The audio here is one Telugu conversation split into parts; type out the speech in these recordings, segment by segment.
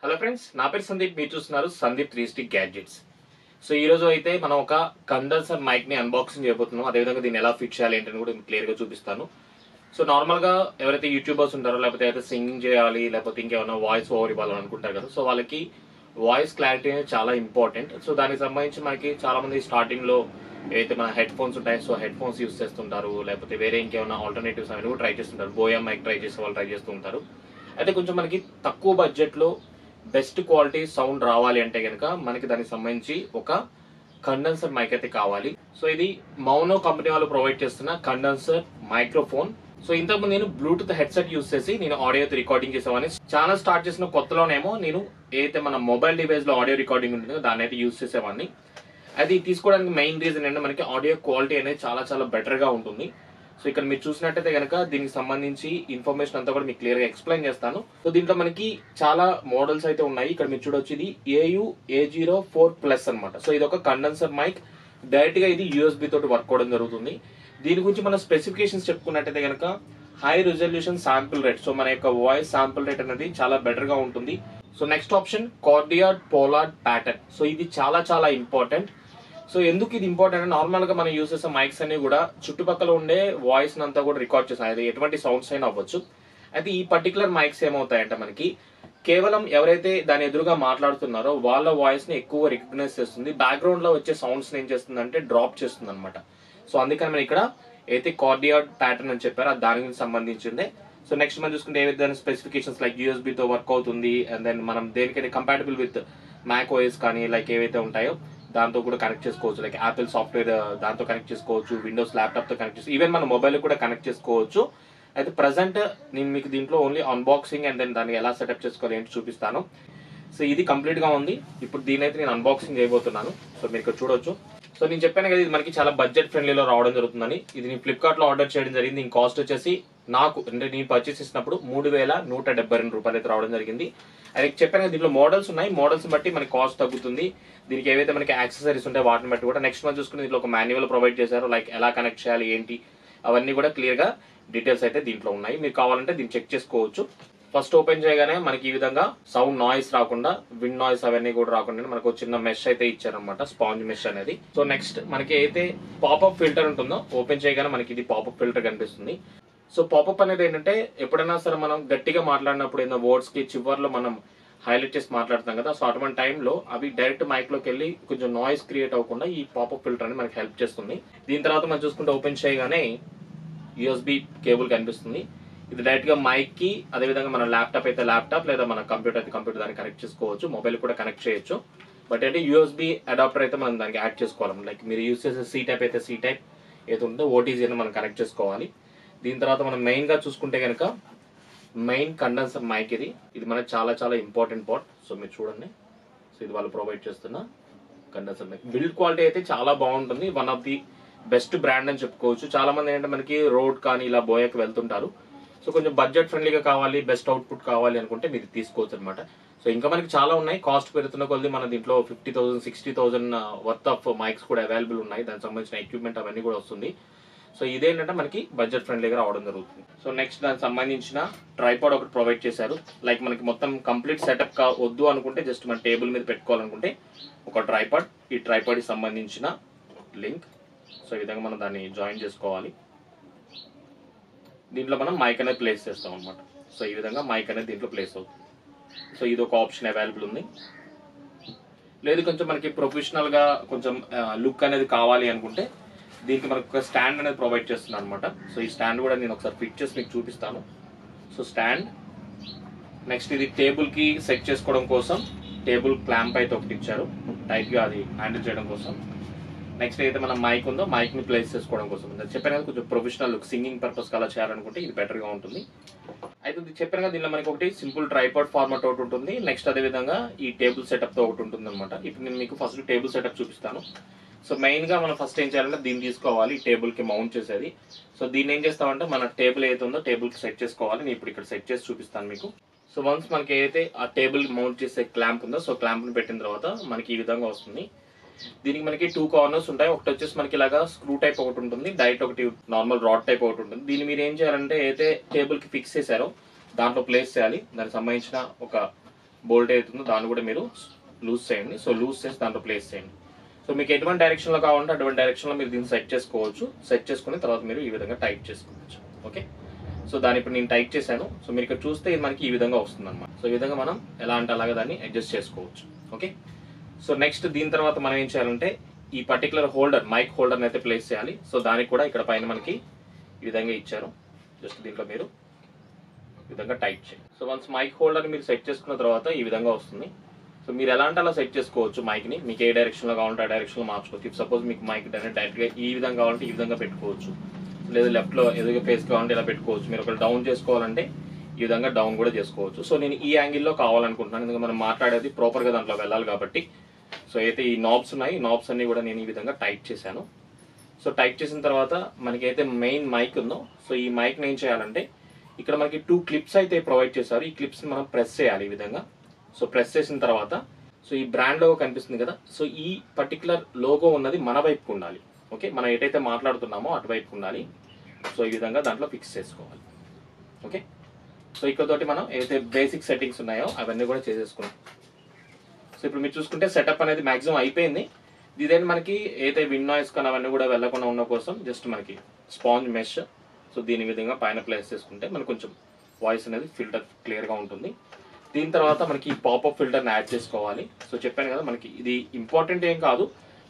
హలో ఫ్రెండ్స్, నా పేరు సందీప్. మీరు చూస్తున్నారు సందీప్ 360 గ్యాడ్జెట్స్. సో ఈ రోజు అయితే మనం ఒక కండెన్సర్ మైక్ ని అన్బాక్సింగ్ చేయబోతున్నాం. అదేవిధంగా దీన్ని ఎలా ఫిట్ చేయాలి ఏంటని కూడా క్లియర్ గా చూపిస్తాను. సో నార్మల్ గా ఎవరైతే యూట్యూబర్స్ ఉంటారో, లేకపోతే అయితే సింగింగ్ చేయాలి, లేకపోతే ఇంకేమైనా వాయిస్ ఓవర్ ఇవ్వాలని అనుకుంటారు కదా, సో వాళ్ళకి వాయిస్ క్లారిటీ అనేది చాలా ఇంపార్టెంట్. సో దానికి సంబంధించి మనకి చాలా మంది స్టార్టింగ్ లో ఏదైతే మన హెడ్ ఫోన్స్ ఉంటాయో, సో హెడ్ ఫోన్స్ యూస్ చేస్తుంటారు, లేకపోతే వేరే ఇంకేమైనా ఆల్టర్నేటివ్స్ అనేవి కూడా ట్రై చేస్తుంటారు. బోయా మైక్ ట్రై చేసే వాళ్ళు ట్రై చేస్తూ ఉంటారు. అయితే కొంచెం మనకి తక్కువ బడ్జెట్ లో బెస్ట్ క్వాలిటీ సౌండ్ రావాలి అంటే కనుక మనకి దానికి సంబంధించి ఒక కండెన్సర్ మైక్ అయితే కావాలి. సో ఇది మౌనో కంపెనీ వాళ్ళు ప్రొవైడ్ చేస్తున్న కండెన్సర్ మైక్రోఫోన్. సో ఇంతకుముందు నేను బ్లూటూత్ హెడ్సెట్ యూస్ చేసి నేను ఆడియో రికార్డింగ్ చేసేవాడిని. ఛానల్ స్టార్ట్ చేసిన కొత్తలోనేమో నేను ఏదైతే మన మొబైల్ డివైస్ లో ఆడియో రికార్డింగ్ ఉంటుందో దాన్ని అయితే యూస్ చేసేవాడిని. అది తీసుకోవడానికి మెయిన్ రీజన్ ఏంటంటే మనకి ఆడియో క్వాలిటీ అనేది చాలా చాలా బెటర్ గా ఉంటుంది. సో ఇక్కడ మీరు చూసినట్టయితే కనుక దీనికి సంబంధించి ఇన్ఫర్మేషన్ అంతా కూడా మీకు క్లియర్ గా ఎక్స్ప్లెయిన్ చేస్తాను. సో దీంట్లో మనకి చాలా మోడల్స్ అయితే ఉన్నాయి. ఇక్కడ మీరు చూడొచ్చు, ఇది AU-A04+ అనమాట. సో ఇది ఒక కండెన్సర్ మైక్. డైరెక్ట్ గా ఇది USB తోటి వర్క్ అవడం జరుగుతుంది. దీని గురించి మన స్పెసిఫికేషన్స్ చెప్పుకున్నట్టయితే కనుక high resolution sample rate. So మన యొక్క వాయిస్ శాంపిల్ రేట్ అనేది చాలా బెటర్ గా ఉంటుంది. So next option cardioid polar pattern. So ఇది చాలా చాలా ఇంపార్టెంట్. సో ఎందుకు ఇది ఇంపార్టెంట్ అంటే, నార్మల్ గా మనం యూస్ చేసే మైక్స్ అన్ని కూడా చుట్టుపక్కల ఉండే వాయిస్ అంతా కూడా రికార్డ్ చేస్తాయి. అది ఎటువంటి సౌండ్స్ అయినా అవ్వచ్చు. అయితే ఈ పర్టికులర్ మైక్స్ ఏమవుతాయంటే మనకి కేవలం ఎవరైతే దాని ఎదురుగా మాట్లాడుతున్నారో వాళ్ళ వాయిస్ ని ఎక్కువ రికగ్నైజ్ చేస్తుంది. బ్యాక్గ్రౌండ్ లో వచ్చే సౌండ్స్ ని ఏం చేస్తుంది అంటే డ్రాప్ చేస్తుంది అనమాట. సో అందుకని మనం ఇక్కడ అయితే కార్డియాడ్ ప్యాటర్న్ అని చెప్పారు, అది దానికి సంబంధించిందే. సో నెక్స్ట్ మనం చూసుకుంటే ఏవైతే స్పెసిఫికేషన్స్ లైక్ USB తో వర్క్ అవుతుంది. అండ్ దెన్ మనం దేనికైతే కంపాటబుల్ విత్ మ్యాక్ ఓఎస్ కానీ లైక్ ఏవైతే ఉంటాయో దాంతో కూడా కనెక్ట్ చేసుకోవచ్చు. లైక్ యాపిల్ సాఫ్ట్వేర్ దాంతో కనెక్ట్ చేసుకోవచ్చు, విండోస్ ల్యాప్టాప్ తో కనెక్ట్ చేసుకోవచ్చు, ఈవెన్ మన మొబైల్ కూడా కనెక్ట్ చేసుకోవచ్చు. అయితే ప్రెసెంట్ నేను మీకు దీంట్లో ఓన్లీ అన్బాక్సింగ్ అండ్ దెన్ దాన్ని ఎలా సెటప్ చేసుకోవాలి ఏంటి చూపిస్తాను. సో ఇది కంప్లీట్ గా ఉంది. ఇప్పుడు దీని అయితే నేను అన్బాక్సింగ్ చేయబోతున్నాను. సో మీరు ఇక్కడ చూడొచ్చు. సో నేను చెప్పాను కదా, ఇది మనకి చాలా బడ్జెట్ ఫ్రెండ్లీలో రావడం జరుగుతుందని. ఇది నేను ఫ్లిప్కార్ట్ లో ఆర్డర్ చేయడం జరిగింది. దీని కాస్ట్ వచ్చేసి నాకు అంటే నేను పర్చేస్ చేసినప్పుడు 3172 రూపాయలు అయితే రావడం జరిగింది. అది చెప్పాను కదా, దీంట్లో మోడల్స్ ఉన్నాయి. మోడల్స్ బట్టి మనకి కాస్ట్ తగ్గుతుంది. దీనికి ఏవైతే మనకి యాక్సెసరీస్ ఉంటాయి వాటిని బట్టి కూడా. నెక్స్ట్ మనం చూసుకుని దీంట్లో ఒక మాన్యువల్ ప్రొవైడ్ చేశారు, లైక్ ఎలా కనెక్ట్ చేయాలి ఏంటి అవన్నీ కూడా క్లియర్ గా డీటెయిల్స్ అయితే దీంట్లో ఉన్నాయి. మీరు కావాలంటే దీన్ని చెక్ చేసుకోవచ్చు. ఫస్ట్ ఓపెన్ చేయగానే మనకి ఈ విధంగా సౌండ్ నాయిస్ రాకుండా, విండ్ నాయిస్ అవన్నీ కూడా రాకుండా మనకు చిన్న మెష్ అయితే ఇచ్చారనమాట, స్పాంజ్ మెష్ అనేది. సో నెక్స్ట్ మనకి అయితే పాపప్ ఫిల్టర్ ఉంటుందో ఓపెన్ చేయగానే మనకి ఇది పాపప్ ఫిల్టర్ కనిపిస్తుంది. సో పాపప్ అనేది ఏంటంటే ఎప్పుడైనా సరే మనం గట్టిగా మాట్లాడినప్పుడు ఏదైనా వర్డ్స్ కి చివర్లో మనం హైలైట్ చేసి మాట్లాడుతాం కదా, సో అటువంటి టైంలో అవి డైరెక్ట్ మైక్ లోకి వెళ్ళి కొంచెం నాయిస్ క్రియేట్ అవ్వకుండా ఈ పాపప్ ఫిల్టర్ అనేది మనకి హెల్ప్ చేస్తుంది. దీని తర్వాత మనం చూసుకుంటే ఓపెన్ చేయగానే USB కేబుల్ కనిపిస్తుంది. ఇది డైరెక్ట్ గా మైక్ కి, అదేవిధంగా మన ల్యాప్టాప్ అయితే ల్యాప్టాప్, లేదా మన కంప్యూటర్ అయితే కంప్యూటర్ దాన్ని కనెక్ట్ చేసుకోవచ్చు. మొబైల్ కూడా కనెక్ట్ చేయొచ్చు. బట్ అంటే USB అడాప్టర్ అయితే మనం దానికి యాడ్ చేసుకోవాలి. లైక్ మీరు యూస్ చేసే C టైప్ అయితే C టైప్, ఏది ఉందో OTG అని మనం కనెక్ట్ చేసుకోవాలి. దీని తర్వాత మనం మెయిన్ గా చూసుకుంటే కనుక మెయిన్ కండెన్సర్ మైక్ ఇది మనకి చాలా చాలా ఇంపార్టెంట్ పార్ట్. సో మీరు చూడండి, సో ఇది వాళ్ళు ప్రొవైడ్ చేస్తున్న కండెన్సర్ మైక్. బిల్డ్ క్వాలిటీ అయితే చాలా బాగుంటుంది. One of the best brand అని చెప్పుకోవచ్చు. చాలా మంది ఏంటంటే మనకి రోడ్ కానీ ఇలా బోయాకి వెళ్తుంటారు. సో కొంచెం బడ్జెట్ ఫ్రెండ్లీగా కావాలి, బెస్ట్ అవుట్పుట్ కావాలి అనుకుంటే మీరు తీసుకోవచ్చు అనమాట. సో ఇంకా మనకి చాలా ఉన్నాయి. కాస్ట్ పెరుగుతున్న కొద్ది మన దీంట్లో 50,000 60,000 వర్త్ ఆఫ్ మైక్స్ కూడా అవైలబుల్ ఉన్నాయి. దానికి సంబంధించిన ఎక్విప్మెంట్ అవన్నీ కూడా వస్తుంది. సో ఇదేంటంటే మనకి బడ్జెట్ ఫ్రెండ్లీగా రావడం జరుగుతుంది. సో నెక్స్ట్ దానికి సంబంధించిన ట్రైపాడ్ ఒకటి ప్రొవైడ్ చేశారు. లైక్ మనకి మొత్తం కంప్లీట్ సెటప్ వద్దు అనుకుంటే జస్ట్ మన టేబుల్ మీద పెట్టుకోవాలనుకుంటే ఒక ట్రైపాడ్, ఈ ట్రైపాడ్ కి సంబంధించిన లింక్. సో ఈ విధంగా మనం దాన్ని జాయిన్ చేసుకోవాలి. దీంట్లో మనం మైక్ అనేది ప్లేస్ చేస్తాం అనమాట. సో ఈ విధంగా మైక్ అనేది దీంట్లో ప్లేస్ అవుతుంది. సో ఇది ఒక ఆప్షన్ అవైలబుల్ ఉంది. లేదు కొంచెం మనకి ప్రొఫెషనల్ గా కొంచెం లుక్ అనేది కావాలి అనుకుంటే దీనికి మనకు ఒక స్టాండ్ అనేది ప్రొవైడ్ చేస్తున్నాను అనమాట. సో ఈ స్టాండ్ కూడా నేను ఒకసారి ఫిట్ చేసి మీకు చూపిస్తాను. సో స్టాండ్, నెక్స్ట్ ఇది టేబుల్ కి సెట్ చేసుకోవడం కోసం టేబుల్ క్లాంప్ అయితే ఒకటి ఇచ్చారు, టైట్ గా అది హ్యాండిల్ చేయడం కోసం. నెక్స్ట్ అయితే మన మైక్ ఉందో మైక్ ని ప్లేస్ చేసుకోవడం కోసం. చెప్పాను కదా, కొంచెం ప్రొఫెషనల్ లుక్ సింగింగ్ పర్పస్ అలా చేయాలనుకుంటే ఇది బెటర్ గా ఉంటుంది. అయితే చెప్పాను కదా, దీనిలో మనకి ఒకటి సింపుల్ ట్రైపాడ్ ఫార్మాట్ ఒకటి ఉంటుంది. నెక్స్ట్ అదే విధంగా ఈ టేబుల్ సెటప్ తో ఒకటి ఉంటుంది అనమాట. ఇప్పుడు నేను మీకు ఫస్ట్ టేబుల్ సెటప్ చూపిస్తాను. సో మెయిన్ గా మనం ఫస్ట్ ఏం చేయాలంటే దీన్ని తీసుకోవాలి, టేబుల్ కి మౌంట్ చేసేది. సో దీన్ని ఏం చేస్తామంటే మన టేబుల్ ఏదైతే ఉందో టేబుల్ కి సెట్ చేసుకోవాలి. నేను ఇప్పుడు ఇక్కడ సెట్ చేసి చూపిస్తాను మీకు. సో వన్స్ మనకి ఏదైతే ఆ టేబుల్ మౌంట్ చేసే క్లాంప్ ఉందో, సో క్లాంప్ ని పెట్టిన తర్వాత మనకి ఈ విధంగా వస్తుంది. దీనికి మనకి 2 కార్నర్స్ ఉంటాయి. ఒకటి వచ్చేసి మనకి ఇలాగా స్క్రూ టైప్ ఒకటి ఉంటుంది, డైరెక్ట్ ఒకటి నార్మల్ రాడ్ టైప్ ఒకటి ఉంటుంది. దీన్ని మీరు ఏం చేయాలంటే అయితే టేబుల్ కి ఫిక్స్ చేశారో దాంట్లో ప్లేస్ చేయాలి. దానికి సంబంధించిన ఒక బోల్ట్ అవుతుందో దాన్ని కూడా మీరు లూజ్ చేయండి. సో లూజ్ చేసి దాంట్లో ప్లేస్ చేయండి. సో మీకు ఎటువంటి డైరెక్షన్లో కావాలంటే అటువంటి డైరెక్షన్లో మీరు దీన్ని సెట్ చేసుకోవచ్చు. సెట్ చేసుకుని తర్వాత మీరు ఈ విధంగా టైట్ చేసుకోవచ్చు. ఓకే, సో దాన్ని ఇప్పుడు నేను టైట్ చేశాను. సో మీరు ఇక్కడ చూస్తే ఇది మనకి ఈ విధంగా వస్తుంది అనమాట. సో ఈ విధంగా మనం ఎలా అంటే అలాగా దాన్ని అడ్జస్ట్ చేసుకోవచ్చు. ఓకే, సో నెక్స్ట్ దీని తర్వాత మనం ఏం చేయాలంటే ఈ పర్టికులర్ హోల్డర్, మైక్ హోల్డర్ని అయితే ప్లేస్ చేయాలి. సో దానికి కూడా ఇక్కడ పైన మనకి ఈ విధంగా ఇచ్చారు. జస్ట్ దీంట్లో మీరు ఈ విధంగా టైట్ చేయండి. సో వన్స్ మైక్ హోల్డర్ని మీరు సెట్ చేసుకున్న తర్వాత ఈ విధంగా వస్తుంది. సో మీరు ఎలా అంటే అలా సెట్ చేసుకోవచ్చు మైక్ని. మీకు ఏ డైరెక్షన్లో కావాలంటే ఆ డైరెక్షన్లో మార్చుకోవచ్చు. ఇఫ్ సపోజ్ మీకు మైక్ డైరెక్ట్గా ఈ విధంగా కావాలంటే ఈ విధంగా పెట్టుకోవచ్చు, లేదా లెఫ్ట్లో ఎదురుగా ఫేస్ కావాలంటే ఇలా పెట్టుకోవచ్చు. మీరు ఒకవేళ డౌన్ చేసుకోవాలంటే ఈ విధంగా డౌన్ కూడా చేసుకోవచ్చు. సో నేను ఈ యాంగిల్లో కావాలనుకుంటున్నాను, ఎందుకంటే మనం మాట్లాడేది ప్రాపర్గా దాంట్లో వెళ్ళాలి కాబట్టి. సో అయితే ఈ నాబ్స్ ఉన్నాయి, ఈ నాబ్స్ అన్ని కూడా నేను ఈ విధంగా టైట్ చేశాను. సో టైట్ చేసిన తర్వాత మనకైతే మెయిన్ మైక్ ఉందో, సో ఈ మైక్ని ఏం చేయాలంటే ఇక్కడ మనకి 2 క్లిప్స్ అయితే ప్రొవైడ్ చేశారు. ఈ క్లిప్స్ని మనం ప్రెస్ చేయాలి ఈ విధంగా. సో ప్రెస్ చేసిన తర్వాత సో ఈ బ్రాండ్ లోగో కనిపిస్తుంది కదా, సో ఈ పర్టికులర్ లోగో ఉన్నది మన వైపుకు ఉండాలి. ఓకే, మనం ఎటైతే మాట్లాడుతున్నామో అటువైపుకు ఉండాలి. సో ఈ విధంగా దాంట్లో ఫిక్స్ చేసుకోవాలి. ఓకే, సో ఇక్కడతోటి మనం ఏదైతే బేసిక్ సెట్టింగ్స్ ఉన్నాయో అవన్నీ కూడా చేసేసుకున్నాం. సో ఇప్పుడు మీరు చూసుకుంటే సెటప్ అనేది మాక్సిమం అయిపోయింది. ఇదేంటి మనకి ఏదైతే విండ్ నాయిస్ కానీ అవన్నీ కూడా వెళ్ళకుండా ఉన్న కోసం జస్ట్ మనకి స్పాంజ్ మెష్, సో దీని విధంగా పైన ప్లేస్ చేసుకుంటే మనకు కొంచెం వాయిస్ అనేది ఫిల్టర్ క్లియర్గా ఉంటుంది. దీని తర్వాత మనకి పాపప్ ఫిల్టర్ని యాడ్ చేసుకోవాలి. సో చెప్పాను కదా మనకి ఇది ఇంపార్టెంట్ ఏం కాదు,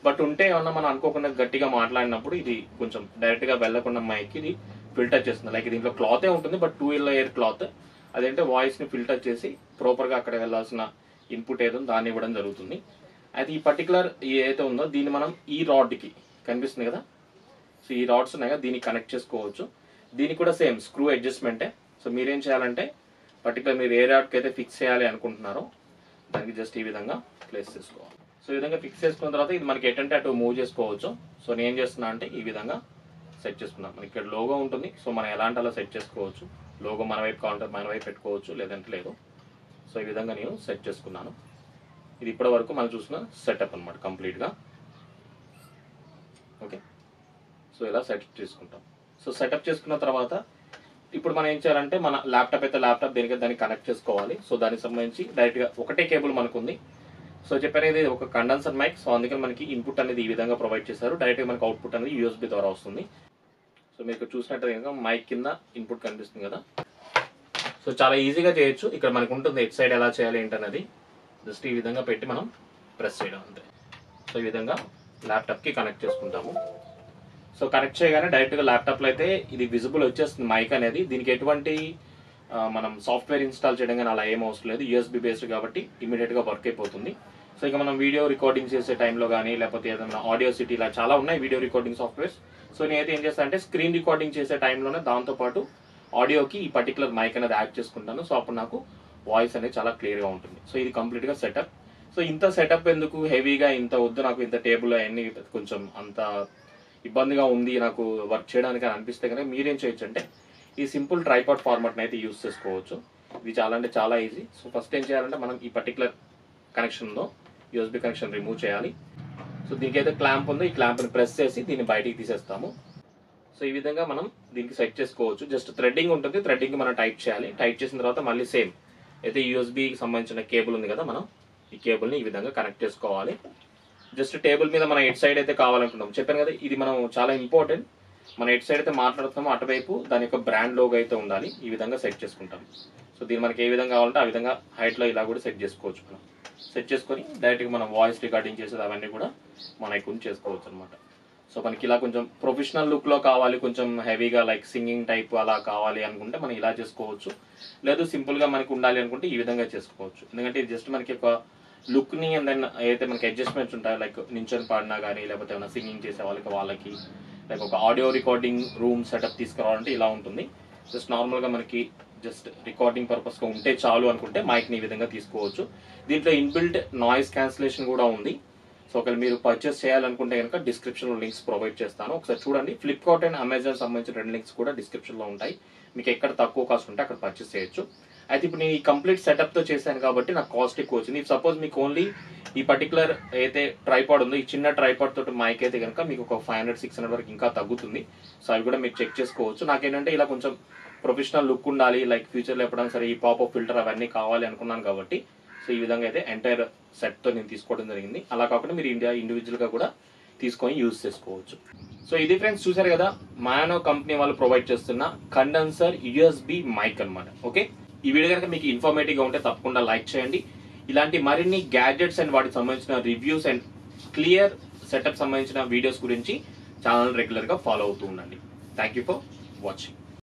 బట్ ఉంటే ఏమన్నా మనం అనుకోకుండా గట్టిగా మాట్లాడినప్పుడు ఇది కొంచెం డైరెక్ట్గా వెళ్ళకుండా మైక్ ఇది ఫిల్టర్ చేస్తుంది. లైక్ దీంట్లో క్లాతే ఉంటుంది, బట్ 2 లేయర్ క్లాత్. అదేంటే వాయిస్ని ఫిల్టర్ చేసి ప్రాపర్గా అక్కడ వెళ్ళాల్సిన ఇన్పుట్ ఏదో దాన్ని ఇవ్వడం జరుగుతుంది. అయితే ఈ పర్టికులర్ ఏదైతే ఉందో దీన్ని మనం ఈ రాడ్కి కనిపిస్తుంది కదా, సో ఈ రాడ్స్ ఉన్నాయి కదా దీనికి కనెక్ట్ చేసుకోవచ్చు. దీనికి కూడా సేమ్ స్క్రూ అడ్జస్ట్మెంటే. సో మీరేం చేయాలంటే పర్టికులర్ మీరు ఏ రాడ్కి అయితే ఫిక్స్ చేయాలి అనుకుంటున్నారో దానికి జస్ట్ ఈ విధంగా ప్లేస్ చేసుకోవాలి. సో ఈ విధంగా ఫిక్స్ చేసుకున్న తర్వాత ఇది మనకి ఎటంటే అటు మూవ్ చేసుకోవచ్చు. సో నేను ఏం చేస్తున్నా అంటే ఈ విధంగా సెట్ చేసుకున్నాం. మనకి ఇక్కడ లోగో ఉంటుంది, సో మనం ఎలాంటి అలా సెట్ చేసుకోవచ్చు. లోగో మన వైపు కావాలంటే మన వైపు పెట్టుకోవచ్చు, లేదంటే లేదు. సో ఈ విధంగా నేను సెట్ చేసుకున్నాను. ఇది ఇప్పటి వరకు మనం చూసిన సెటప్ అనమాట కంప్లీట్గా. ఓకే, సో ఇలా సెట్ చేసుకుంటాం. సో సెటప్ చేసుకున్న తర్వాత ఇప్పుడు మనం ఏం చేయాలంటే మన ల్యాప్టాప్ అయితే ల్యాప్టాప్ దేనికైతే దానికి కనెక్ట్ చేసుకోవాలి. సో దానికి సంబంధించి డైరెక్ట్గా ఒకటే కేబుల్ మనకు ఉంది. సో చెప్పాను ఇది ఒక కండెన్సర్ మైక్. సో అందుకని మనకి ఇన్పుట్ అనేది ఈ విధంగా ప్రొవైడ్ చేశారు. డైరెక్ట్గా మనకి అవుట్పుట్ అనేది USB ద్వారా వస్తుంది. సో మీకు చూసినట్టు మైక్ కింద ఇన్పుట్ కనిపిస్తుంది కదా. సో చాలా ఈజీగా చేయొచ్చు. ఇక్కడ మనకు ఉంటుంది ఎట్ సైడ్ ఎలా చేయాలి ఏంటనేది. జస్ట్ ఈ విధంగా పెట్టి మనం ప్రెస్ చేయడం అంతే. సో ఈ విధంగా ల్యాప్టాప్కి కనెక్ట్ చేసుకుంటాము. సో కనెక్ట్ చేయగానే డైరెక్ట్గా ల్యాప్టాప్లో అయితే ఇది విజిబుల్ వచ్చేస్తుంది మైక్ అనేది. దీనికి ఎటువంటి మనం సాఫ్ట్వేర్ ఇన్స్టాల్ చేయడం కానీ అలా ఏం అవసరం లేదు. USB బేస్డ్ కాబట్టి ఇమీడియట్గా వర్క్ అయిపోతుంది. సో ఇక మనం వీడియో రికార్డింగ్ చేసే టైంలో కానీ లేకపోతే ఏదైనా ఆడియో సిటీ ఇలా చాలా ఉన్నాయి వీడియో రికార్డింగ్ సాఫ్ట్వేర్స్. సో నేనైతే ఏం చేస్తాను అంటే స్క్రీన్ రికార్డింగ్ చేసే టైంలోనే దాంతోపాటు ఆడియోకి ఈ పర్టికులర్ మైక్ అనేది యాడ్ చేసుకుంటాను. సో అప్పుడు నాకు వాయిస్ అనేది చాలా క్లియర్గా ఉంటుంది. సో ఇది కంప్లీట్గా సెటప్. సో ఇంత సెటప్ ఎందుకు హెవీగా ఇంత వద్దు నాకు, ఇంత టేబుల్ అవన్నీ కొంచెం అంత ఇబ్బందిగా ఉంది నాకు వర్క్ చేయడానికి అని అనిపిస్తే కనుక మీరేం చేయొచ్చు అంటే ఈ సింపుల్ ట్రైపాడ్ ఫార్మాట్ని అయితే యూస్ చేసుకోవచ్చు. ఇది చాలా అంటే చాలా ఈజీ. సో ఫస్ట్ ఏం చేయాలంటే మనం ఈ పర్టికులర్ కనెక్షన్లో USB కనెక్షన్ రిమూవ్ చేయాలి. సో దీనికైతే క్లాంప్ ఉందో ఈ క్లాంప్ని ప్రెస్ చేసి దీన్ని బయటికి తీసేస్తాము. సో ఈ విధంగా మనం దీనికి సెట్ చేసుకోవచ్చు. జస్ట్ థ్రెడ్డింగ్ ఉంటుంది, థ్రెడ్డింగ్ మనం టైట్ చేయాలి. టైట్ చేసిన తర్వాత మళ్ళీ సేమ్ అయితే USBకి సంబంధించిన కేబుల్ ఉంది కదా, మనం ఈ కేబుల్ని ఈ విధంగా కనెక్ట్ చేసుకోవాలి. జస్ట్ టేబుల్ మీద మనం ఎట్ సైడ్ అయితే కావాలనుకుంటాం, చెప్పాను కదా ఇది మనం చాలా ఇంపార్టెంట్. మనం ఎట్ సైడ్ అయితే మాట్లాడుతున్నామో అటువైపు దాని యొక్క బ్రాండ్ లోగో అయితే ఉండాలి. ఈ విధంగా సెట్ చేసుకుంటాం. సో దీన్ని మనకి ఏ విధంగా కావాలంటే ఆ విధంగా హైట్లో ఇలా కూడా సెట్ చేసుకోవచ్చు. మనం సెట్ చేసుకొని డైరెక్ట్గా మనం వాయిస్ రికార్డింగ్ చేసేది అవన్నీ కూడా మన ఎక్కువ చేసుకోవచ్చు అనమాట. సో మనకి ఇలా కొంచెం ప్రొఫెషనల్ లుక్లో కావాలి, కొంచెం హెవీగా లైక్ సింగింగ్ టైప్ అలా కావాలి అనుకుంటే మనం ఇలా చేసుకోవచ్చు. లేదు సింపుల్గా మనకి ఉండాలి అనుకుంటే ఈ విధంగా చేసుకోవచ్చు. ఎందుకంటే ఇది జస్ట్ మనకి ఒక లుక్ని అండ్ దెన్ ఏదైతే మనకి అడ్జస్ట్మెంట్స్ ఉంటాయో లైక్ నించొని పాడినా కానీ లేకపోతే ఏమైనా సింగింగ్ చేసే వాళ్ళకి లైక్ ఒక ఆడియో రికార్డింగ్ రూమ్ సెటప్ తీసుకురావాలంటే ఇలా ఉంటుంది. జస్ట్ నార్మల్గా మనకి జస్ట్ రికార్డింగ్ పర్పస్గా ఉంటే చాలు అనుకుంటే మైక్ని ఈ విధంగా తీసుకోవచ్చు. దీంట్లో ఇన్బిల్ట్ నాయిస్ క్యాన్సిలేషన్ కూడా ఉంది. సో ఒకవేళ మీరు పర్చేస్ చేయాలనుకుంటే కనుక డిస్క్రిప్షన్లో లింక్స్ ప్రొవైడ్ చేస్తాను, ఒకసారి చూడండి. ఫ్లిప్కార్ట్ అండ్ అమెజాన్ సంబంధించిన 2 లింక్స్ కూడా డిస్క్రిప్షన్లో ఉంటాయి. మీకు ఎక్కడ తక్కువ కాస్ట్ ఉంటే అక్కడ పర్చేస్ చేయొచ్చు. అయితే ఇప్పుడు నేను ఈ కంప్లీట్ సెటప్తో చేశాను కాబట్టి నాకు కాస్ట్ ఎక్కువ వచ్చింది. సపోజ్ మీకు ఓన్లీ ఈ పర్టికులర్ అయితే ట్రైపాడ్ ఉందో ఈ చిన్న ట్రైపాడ్ తోటి మైక్ అయితే కనుక మీకు ఒక 500-600 వరకు ఇంకా తగ్గుతుంది. సో అవి కూడా మీరు చెక్ చేసుకోవచ్చు. నాకేంటంటే ఇలా కొంచెం ప్రొఫెషనల్ లుక్ ఉండాలి, లైక్ ఫ్యూచర్లో ఎప్పుడైనా సరే ఈ పాపప్ ఫిల్టర్ అవన్నీ కావాలి అనుకున్నాను కాబట్టి సో సో ఈ విధంగా అయితే ఎంటైర్ సెట్తో నేను తీసుకోవడం జరిగింది. అలా కాకుండా మీరు ఇండివిజువల్గా కూడా తీసుకొని యూజ్ చేసుకోవచ్చు. సో ఇది ఫ్రెండ్స్, చూసారు కదా మాయానో కంపెనీ వాళ్ళు ప్రొవైడ్ చేస్తున్న కండెన్సర్ యూఎస్బి మైక్ అనమాట. ఓకే, ఈ వీడియో కనుక మీకు ఇన్ఫర్మేటివ్గా ఉంటే తప్పకుండా లైక్ చేయండి. ఇలాంటి మరిన్ని గ్యాడ్జెట్స్ అండ్ వాటికి సంబంధించిన రివ్యూస్ అండ్ క్లియర్ సెటప్ సంబంధించిన వీడియోస్ గురించి ఛానల్ రెగ్యులర్గా ఫాలో అవుతూ ఉండండి. Thank you for watching.